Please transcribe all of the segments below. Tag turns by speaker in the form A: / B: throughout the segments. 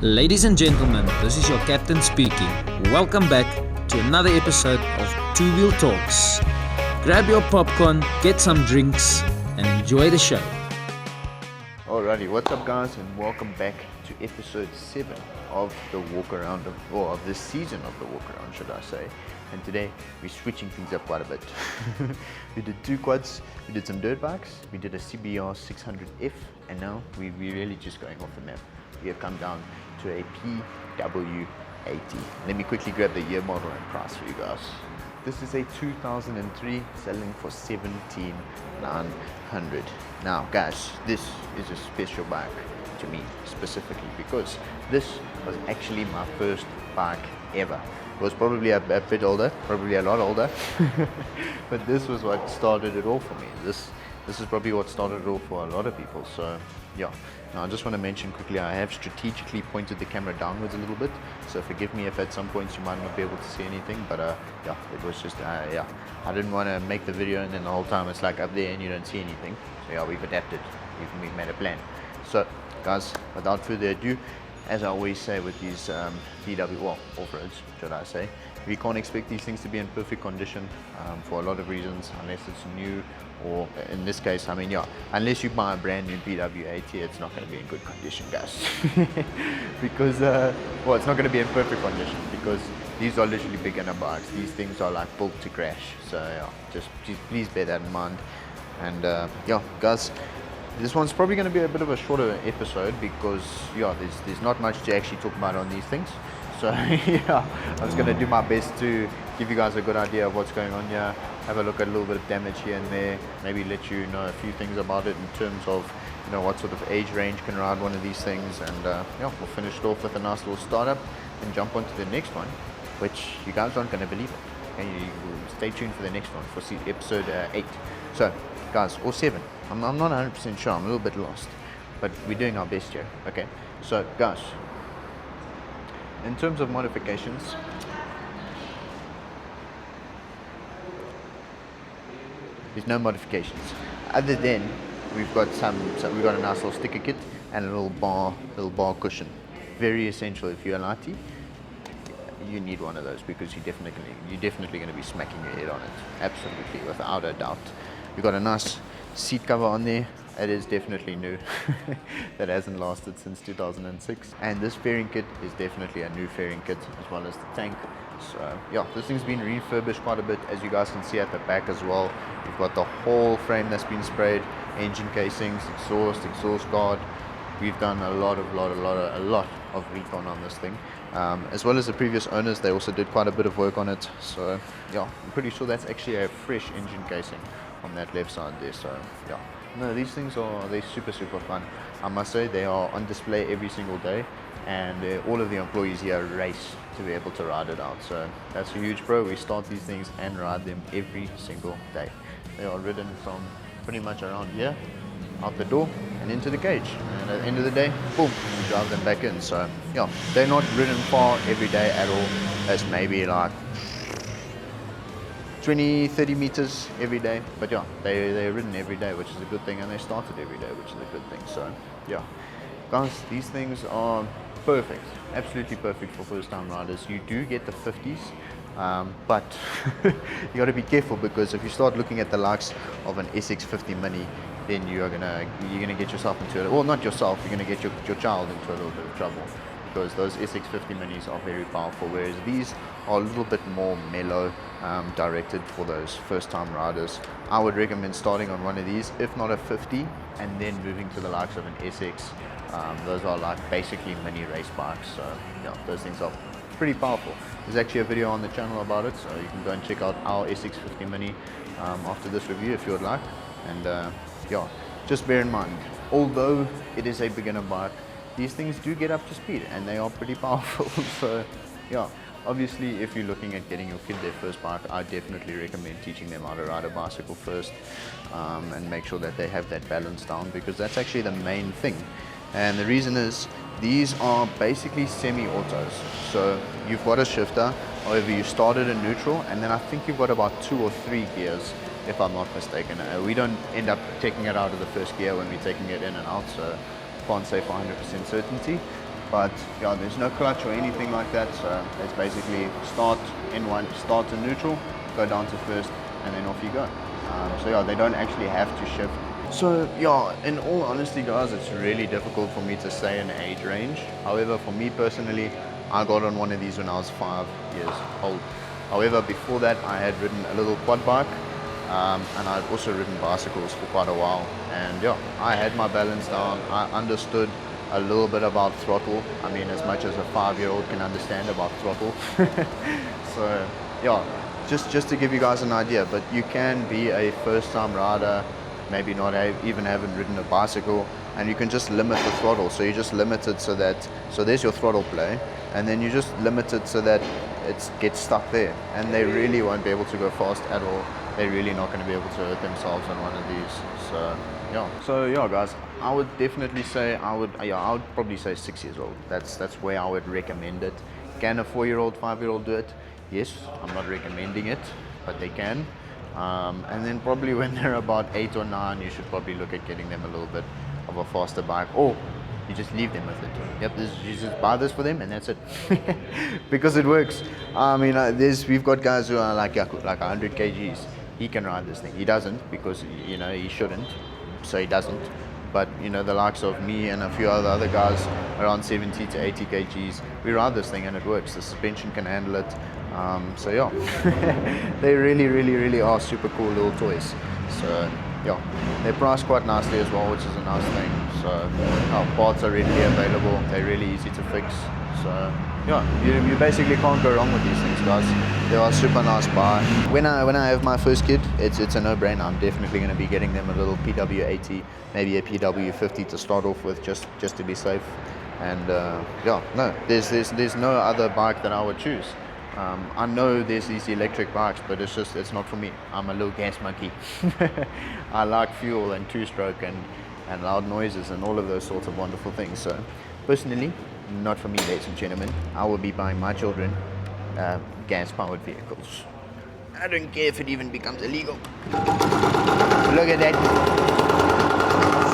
A: Ladies and gentlemen, this is your captain speaking. Welcome back to another episode of Two Wheel Talks. Grab your popcorn, get some drinks, and enjoy the show.
B: Alrighty, what's up guys, and welcome back to episode 7 of the walk around, or of this season of the walk around, should I say. And today we're switching things up quite a bit. We did 2 quads, we did some dirt bikes, we did a CBR 600F, and now we're really just going off the map. We have come down to a PW80. Let me quickly grab the year, model, and price for you guys. This is a 2003 selling for 17,900. Now guys, this is a special bike to me specifically because this was actually my first bike ever. It was probably a bit older, probably a lot older, but this was what started it all for me. This is probably what started it all for a lot of people. So yeah. Now I just want to mention quickly, I have strategically pointed the camera downwards a little bit, so forgive me if at some points you might not be able to see anything, but yeah, it was just, I didn't want to make the video and then the whole time it's like up there and you don't see anything. So yeah, we've adapted, we've made a plan. So guys, without further ado, as I always say with these off-roads, should I say, we can't expect these things to be in perfect condition for a lot of reasons, unless it's new, or in this case, I mean, yeah, unless you buy a brand new PW80, it's not going to be in good condition, guys. Because, well, it's not going to be in perfect condition because these are literally beginner bikes. These things are like built to crash. So yeah, just please bear that in mind. And yeah, guys, this one's probably going to be a bit of a shorter episode because yeah, there's not much to actually talk about on these things. So yeah, I was going to do my best to give you guys a good idea of what's going on here, have a look at a little bit of damage here and there, maybe let you know a few things about it in terms of, you know, what sort of age range can ride one of these things, and yeah, we'll finish it off with a nice little startup and jump on to the next one, which you guys aren't going to believe it. Okay, you stay tuned for the next one, for episode 8. So guys, or 7, I'm not 100% sure, I'm a little bit lost, but we're doing our best here. Okay, so guys, in terms of modifications, there's no modifications other than we've got a nice little sticker kit and a little bar cushion. Very essential. If you're a lighty, you need one of those because you're definitely going to be smacking your head on it. Absolutely, without a doubt. We've got a nice seat cover on there. It is definitely new. That hasn't lasted since 2006. And this fairing kit is definitely a new fairing kit, as well as the tank. So yeah, this thing's been refurbished quite a bit, as you guys can see at the back as well. You've got the whole frame that's been sprayed, engine casings, exhaust guard. We've done a lot of recon on this thing, as well as the previous owners. They also did quite a bit of work on it. So yeah, I'm pretty sure that's actually a fresh engine casing on that left side there. So yeah, no, these things they're super fun. I must say, they are on display every single day, and all of the employees here race to be able to ride it out. So that's a huge pro. We start these things and ride them every single day. They are ridden from pretty much around here, out the door and into the cage, and at the end of the day, boom, you drive them back in. So yeah, they're not ridden far every day at all. That's maybe like 20-30 meters every day, but yeah, they're ridden every day, which is a good thing, and they started every day, which is a good thing. So yeah, guys, these things are perfect, absolutely perfect for first time riders. You do get the 50s, but you got to be careful, because if you start looking at the likes of an SX50 Mini, then you're gonna get yourself into it, well, not yourself, you're gonna get your child into a little bit of trouble, because those SX50 Minis are very powerful, whereas these are a little bit more mellow, directed for those first-time riders. I would recommend starting on one of these, if not a 50, and then moving to the likes of an SX. Those are like basically mini race bikes, so yeah, those things are pretty powerful. There's actually a video on the channel about it, so you can go and check out our SX50 Mini after this review if you would like. And yeah, just bear in mind, although it is a beginner bike, these things do get up to speed and they are pretty powerful. So yeah, obviously if you're looking at getting your kid their first bike, I definitely recommend teaching them how to ride a bicycle first, and make sure that they have that balance down, because that's actually the main thing. And the reason is, these are basically semi-autos. So you've got a shifter, however you started in neutral, and then I think you've got about 2 or 3 gears, if I'm not mistaken. We don't end up taking it out of the first gear when we're taking it in and out, so can't say for 100% certainty. But yeah, there's no clutch or anything like that, so it's basically start in one, start in neutral, go down to first, and then off you go. So yeah, they don't actually have to shift. So yeah, in all honesty guys, it's really difficult for me to say an age range. However, for me personally, I got on one of these when I was 5 years old. However, before that I had ridden a little quad bike, and I'd also ridden bicycles for quite a while. And yeah, I had my balance down, I understood a little bit about throttle. I mean, as much as a 5-year-old can understand about throttle. So yeah, just to give you guys an idea, but you can be a first-time rider, maybe not even haven't ridden a bicycle, and you can just limit the throttle. So you just limit it so that, so there's your throttle play, and then you just limit it so that it gets stuck there, and they really won't be able to go fast at all. They're really not going to be able to hurt themselves on one of these. So yeah guys, I would definitely say I would probably say 6 years old. That's where I would recommend it. Can a 4-year-old, 5-year-old do it? Yes, I'm not recommending it, but they can. And then probably when they're about 8 or 9, you should probably look at getting them a little bit of a faster bike, or you just leave them with it. Yep, you just buy this for them and that's it. Because it works. I mean, we've got guys who are like 100 kgs. He can ride this thing. He doesn't, because you know he shouldn't, so he doesn't. But you know, the likes of me and a few other guys around 70 to 80 kgs, we ride this thing and it works. The suspension can handle it. So yeah, they really are super cool little toys. So yeah, they're priced quite nicely as well, which is a nice thing. So our parts are readily available. They're really easy to fix. So yeah, you basically can't go wrong with these things, guys. They are super nice buy. When I have my first kid, it's a no-brainer. I'm definitely going to be getting them a little PW80, maybe a PW50 to start off with, just to be safe. And yeah, no, there's no other bike that I would choose. I know there's these electric bikes, but it's not for me. I'm a little gas monkey. I like fuel and two-stroke and loud noises and all of those sorts of wonderful things. So personally, not for me, ladies and gentlemen. I will be buying my children gas-powered vehicles. I don't care if it even becomes illegal. Look at that.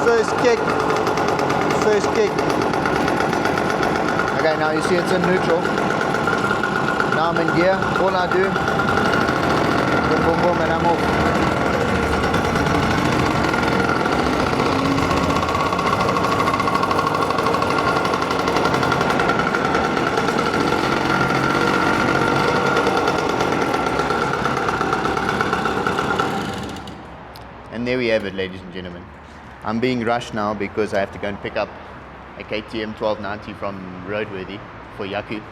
B: First kick. Okay, now you see it's in neutral. Now I'm in gear. All I do, boom, boom, boom, and I'm off. And there we have it, ladies and gentlemen. I'm being rushed now because I have to go and pick up a KTM 1290 from Roadworthy for Yaku.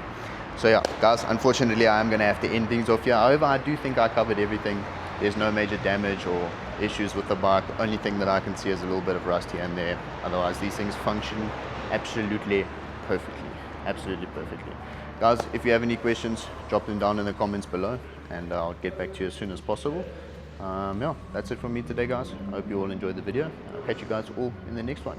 B: So yeah, guys, unfortunately I am going to have to end things off here. However, I do think I covered everything. There's no major damage or issues with the bike. The only thing that I can see is a little bit of rust here and there. Otherwise, these things function absolutely perfectly. Absolutely perfectly. Guys, if you have any questions, drop them down in the comments below and I'll get back to you as soon as possible. Yeah, that's it from me today, guys. I hope you all enjoyed the video. I'll catch you guys all in the next one.